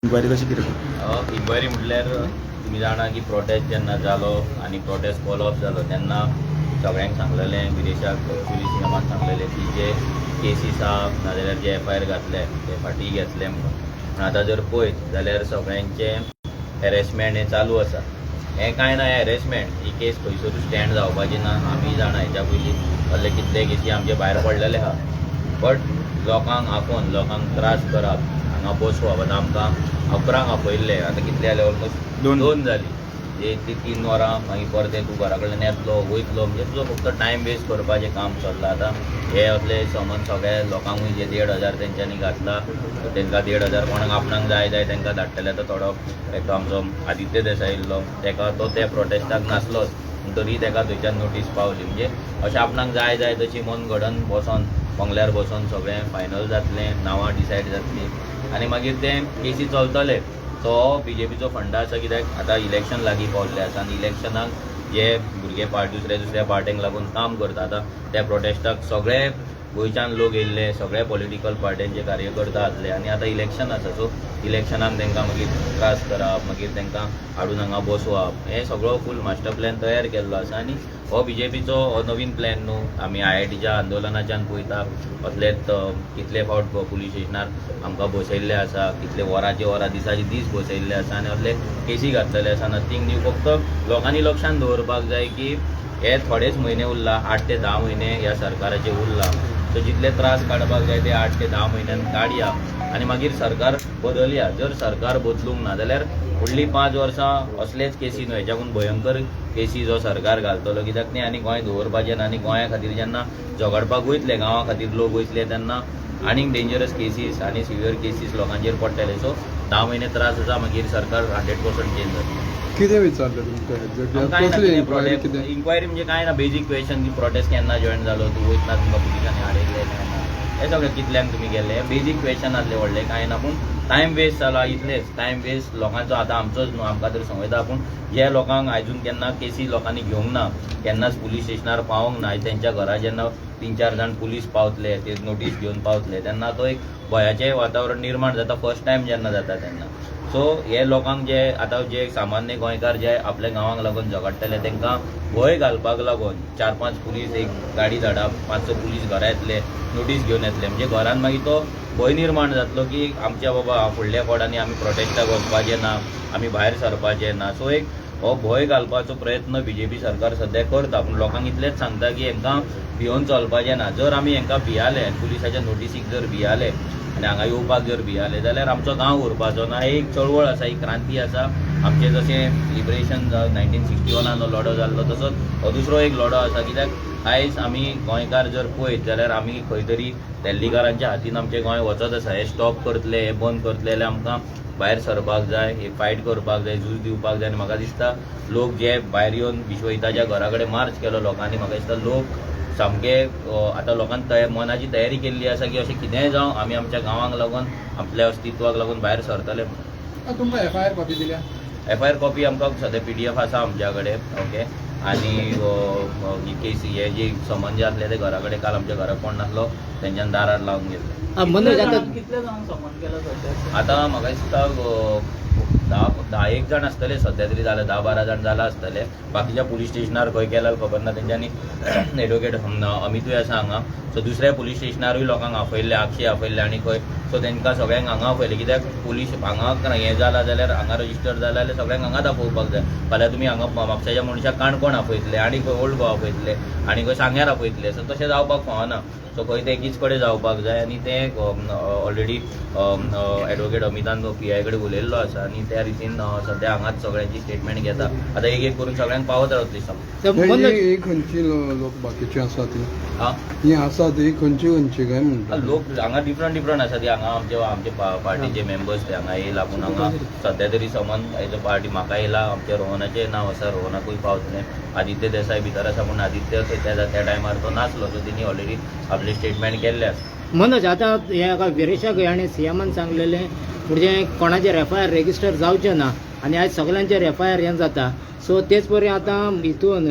Inquiry कशी केली? Inquiry म्हटल्यार तुम्ही जाणा की प्रोटेस्ट जेन्ना जालो आनी प्रोटेस्ट कॉल ऑफ जालो तेन्ना सगळ्यांक सांगलेलें, विदेशाक पुलीस नियमाक सांगलेलें की जे केसीस आहा नाजाल्यार जे FIR घातले ते फाटीं घेतले म्हणून. पूण आतां जर पळयत जाल्यार सगळ्यांचे हॅरेसमेंट हें चालू आसा. हें कांय ना, हें हॅरेसमेंट ही केस खंयसरूच स्टँड जावपाची ना. आमी जाणा हेच्या पयलीं असले कितले केसी आमचे भायर पडलेले आहा. बट लोकांक आपोवन लोकांक त्रास करप, हांगा बसवप. आतां आमकां 11 आपयल्ले, आतां कितले जाले? ऑलमोस्ट दोन जाली. ती 3 वरां मागीर परत तूं घरा कडल्यान येतलो वयतलो, म्हणजे तुजो फक्त टायम वेस्ट करपाचें काम चल्लां. आतां हे असले समज सगळे लोकांकूय जे 1,500 तेंच्यांनी घातला, तांकां 1,500 कोणाक आपणाक जाय तांकां धाडटले. आतां थोडो एक आमचो आदित्य देसाय इल्लो, ताका तो त्या प्रोटेस्टाक नासलोच, तरी ताका थंयच्यान नोटीस पावली. म्हणजे अशें आपणाक जाय तशी मन घडोवन बसोन बंगल्यार बसोन सगळें फायनल जातलें, नांवां डिसायड जातलीं आनी मागीर ते केसी चलतले. तो BJPचो फंड आसा, कित्याक आतां इलेक्शन लागीं पावल्लें आसा आनी इलेक्शनाक जे भुरगे दुसऱ्या पार्टींक लागून काम करता, आतां त्या प्रोटेस्टाक सगळे गोंयच्यान लोक येयल्ले, सगळे पॉलिटिकल पार्ट्यांचे कार्यकर्ता आसले आनी आतां इलेक्शन आसा. सो इलेक्शनाक तांकां मागीर त्रास करप, मागीर तांकां हाडून हांगा बसोवप, हें सगळो फूल मास्टर प्लॅन तयार केल्लो आसा. आनी हो BJPचो हो नवीन प्लॅन न्हू. आमी IITच्या आंदोलनाच्यान पळयता असलेच कितले फावट पुलीस स्टेशनार आमकां बसयल्ले आसा, कितले वरांचे वरां दिसाचे दीस बसयल्ले आसा आनी असले केसी घातलेले आसा. Nothing new. फक्त लोकांनी लक्षांत दवरपाक जाय की हे थोडेच म्हयने उरला, 8 ते 10 म्हयने ह्या सरकाराचे उरला. सो जितले त्रास काडपाक जाय ते 8 ते 10 म्हयन्यान काडया आनी मागीर सरकार बदलया. जर सरकार बदलूंक ना जाल्यार फुडलीं 5 वर्सां असलेच केसी न्हू, हेच्याकून भयंकर केसी जो सरकार घालतलो. कित्याक न्ही, आनी गोंय दवरपाचें ना. आनी गोंया खातीर जेन्ना झगडपाक वयतले, गांवां खातीर लोक वयतले, तेन्ना आनीक डेंजरस केसीस आनी सिवियर केसीस लोकांचेर पडटले. सो 10 म्हयने त्रास आसा, मागीर सरकार 100% चेंज जाता. कितें विचारलें तुमकां? इन्क्वायरी म्हणजे काय ना, बेजीक क्वेश्चन की प्रोटेस्ट केन्ना जॉईन जालो, तूं वयतना तुमकां पुलिसांनी हाडयले काय ना, हे सगळें कितल्यांक तुमी गेले, बेजीक क्वेश्चन आसले व्हडले, कांय ना. पूण टायम वेस्ट जाला, इतलेंच टायम वेस्ट लोकांचो. आतां आमचोच न्हू, आमकां तर संवयता. पूण जे लोकांक आजून केन्ना केसी लोकांनी घेवंक ना, केन्नाच पुलीस स्टेशनार पावोंक ना, तेंच्या घरा जेन्ना 3-4 जाण पुलीस पावतले, ते नोटीस घेवन पावतले, तेन्ना तो एक भयाचें वातावरण निर्माण जाता, फर्स्ट टायम जेन्ना जाता तेन्ना. सो हे लोकांक जे आतां जे सामान्य गोंयकार जे आपल्या गांवांक लागून झगडटले, तांकां भंय घालपाक लागून 4-5 पुलीस एक गाडी धाडप, 5-6 पुलीस घरा येतले, नोटीस घेवन येतले. म्हणजे घरान मागीर तो भंय निर्माण जातलो की आमच्या बाबा फुडल्या फावटांनी आमी प्रोटेस्टाक वचपाचें ना, आमी भायर सरपाचें ना. सो एक हो भंय घालपाचो प्रयत्न BJP सरकार सद्या करता. पूण लोकांक इतलेंच सांगता की हांकां भिवून चलपाचें ना. जर आमी हांकां भियाले, पुलिसाच्या नोटीसीक जर भियाले आनी हांगा येवपाक जर भियाले जाल्यार आमचो गांव उरपाचो ना. ही एक चळवळ आसा, ही क्रांती आसा. आमचें जशें लिबरेशन 1961 लढो जाल्लो, तसोच हो दुसरो एक लढो आसा. कित्याक आयज आमी गोंयकार जर पळयत जाल्यार आमी खंय तरी दिल्लीकारांच्या हातीन आमचें गोंय वचत आसा. हे स्टॉप करतले, हे बंद करतले जाल्यार आमकां भायर सरपाक जाय, हे फायट करपाक जाय, झूज दिवपाक जाय. आनी म्हाका दिसता लोक जे भायर येवन विश्वहिताच्या घरा कडेन मार्च केलो लोकांनी, म्हाका दिसता लोक सामके आतां लोकांनी मनाची तयारी केल्ली आसा की अशें कितेंय जावं, आमी आमच्या गांवांक लागून, आपल्या अस्तित्वाक लागून भायर सरतले. तुमकां FIR कॉपी दिल्या? FIR कॉपी आमकां सद्या PDF आसा आमच्या कडेन. ओके. आनी ही केसी हे जे समन जे आसले ते घरा कडेन काल आमच्या घरा कोण नासलो, तेंच्यान दारार लावन गेले. कितले जाण समन केला सध्या? आतां म्हाका दिसता 10-1 जाण आसतले सद्या तरी, जाले 10-12 जाण जाला आसतले. बाकीच्या पुलीस स्टेशनार खंय गेल्यार खबर ना. तेंच्यांनी एडवोकेट अमितूय आसा हांगा. सो दुसऱ्या पुलीस स्टेशनारूय लोकांक आपयल्ले, आक्षी आपयल्ले आनी खंय. सो तेंकां सगळ्यांक हांगा आपयले. कित्याक पुलीस हांगा हें जाला जाल्यार, हांगा रजिस्टर जाला जाल्यार सगळ्यांक हांगा दाखोवपाक जाय. फाल्यां तुमी हांगा म्हापशाच्या मनशाक काणकोण आपयतले, आनी खंय ओल्ड गोवा आपयतले, आनी खंय सांग्यार आपयतले. सो तशें जावपाक फावना. सो खंय ते एकीच कडेन जावपाक जाय. आनी ते ऑलरेडी एडवोकेट अमितान PI कडेन उलयल्लो आसा आनी त्या रितीन सद्या हांगाच सगळ्यांची स्टेटमेंट घेता. आतां एक करून सगळ्यांक पावत रावतली. खंयची लोक बाकीचे आसा ती? हां, ही आसा ती खंयची काय म्हणटा? लोक हांगा डिफरंट आसा. ती हांगा आमचे पार्टीचे मेंबर्स ते हांगा येयला. पूण हांगा सद्या तरी समन एज अ पार्टी म्हाका येयला. आमच्या रोहनाचें नांव आसा, रोहनाकूय पावतलें. आदित्य देसाय भितर आसा, पूण आदित्य त्या टायमार तो नासलो. सो तेणी ऑलरेडी आपली स्टेटमेंट केल्ले आसा. मनोज, आतां ह्या विरेशा गयाणी CMन सांगलेलें म्हणजे कोणाचेर FIR रेजिस्टर जावचें ना आनी आयज सगळ्यांचेर FIR हें जाता. सो तेच परी आतां हितून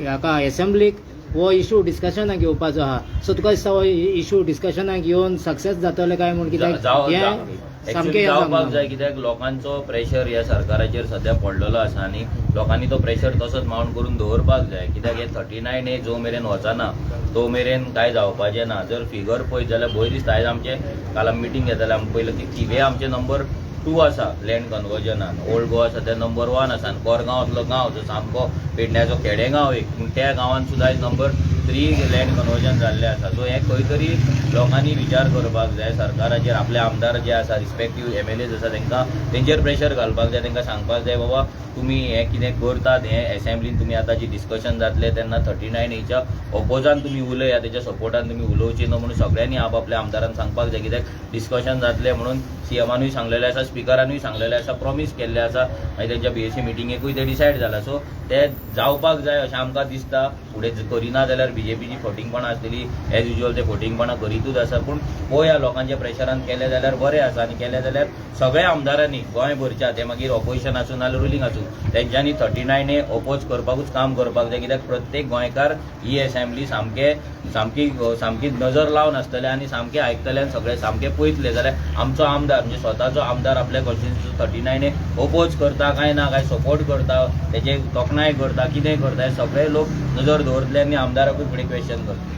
हाका एसेंब्लीक हो इशू डिस्कशनाक घेवपाचो आहा. सो तुका दिसता हो इशू डिस्कशनाक घेवन सक्सेस जातले काय म्हण कित्याक हे सामकें जावपाक जाय, कित्याक लोकांचो प्रेशर ह्या सरकाराचेर सध्या पडलेलो आसा आनी लोकांनी तो प्रेशर तसोच माउंट करून दवरपाक जाय. कित्याक हे 39A जो मेरेन वचना तो मेरेन काय जावपाचें ना. जर फिगर पळयत जाल्यार भंय दिसता. आयज आमचे काल आमी मिटींग घेताले, आमकां पयलें की थिवे आमचे नंबर 2 आसा लँड कन्वर्जनान. ओल्ड गोवा सध्या नंबर 1 आसा आनी कोरगांवांतलो गांव जो सामको पेडण्याचो खेडेगांव एक, पूण त्या गांवांत सुद्दां आयज नंबर 3 लँड कन्वर्जन जाल्लें आसा. सो हें खंय तरी लोकांनी विचार करपाक जाय सरकाराचेर. आपले आमदार जे आसा रिस्पेक्टीव MLAs आसा तांकां तेंचेर प्रेशर घालपाक जाय. तांकां सांगपाक जाय बाबा तुमी हें कितें करतात, हें एसेंब्लीन तुमी आतां जी डिस्कशन जातलें तेन्ना 39A ऑपोजान तुमी उलया, तेच्या सपोर्टान तुमी उलोवची न्हू म्हणून सगळ्यांनी आपल्या आमदारांक सांगपाक जाय. कित्याक डिस्कशन जातलें म्हणून CMानूय सांगलेलें आसा, स्पिकरानूय सांगलेलें आसा, प्रॉमीस केल्लें आसा आनी तेंच्या BSc मिटिंगेकूय ते डिसायड जाला. सो ते जावपाक जाय अशें आमकां दिसता. फुडें करिना जाल्यार BJPची फटींगपणां आसतली. एज युजल ते फटींगपणां करीतूच आसा. पूण पळोवया लोकांच्या प्रेशरान केलें जाल्यार बरें आसा आनी केलें जाल्यार सगळ्या आमदारांनी गोंयभरच्या ते मागीर ऑपोजिशन आसूं नाल्यार रुलींग आसूं तेंच्यांनी 39A ऑपोज करपाकूच काम करपाक जाय. कित्याक प्रत्येक गोंयकार ही एसेंब्ली सामकी नजर लावन आसतले आनी सामकें आयकतले आनी सगळे सामकें पळयतले जाल्यार आमचो आमदार म्हणजे स्वताचो आमदार आपल्या कॉन्स्टिट्युन्सीचो 39A ऑपोज करता काय ना, काय सपोर्ट करता, तेचे तोखणाय करता, कितें करता हे सगळे लोक नजर दवरतले आनी आमदाराकूच फुडें क्वेश्चन करतले.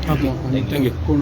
थँक्यू.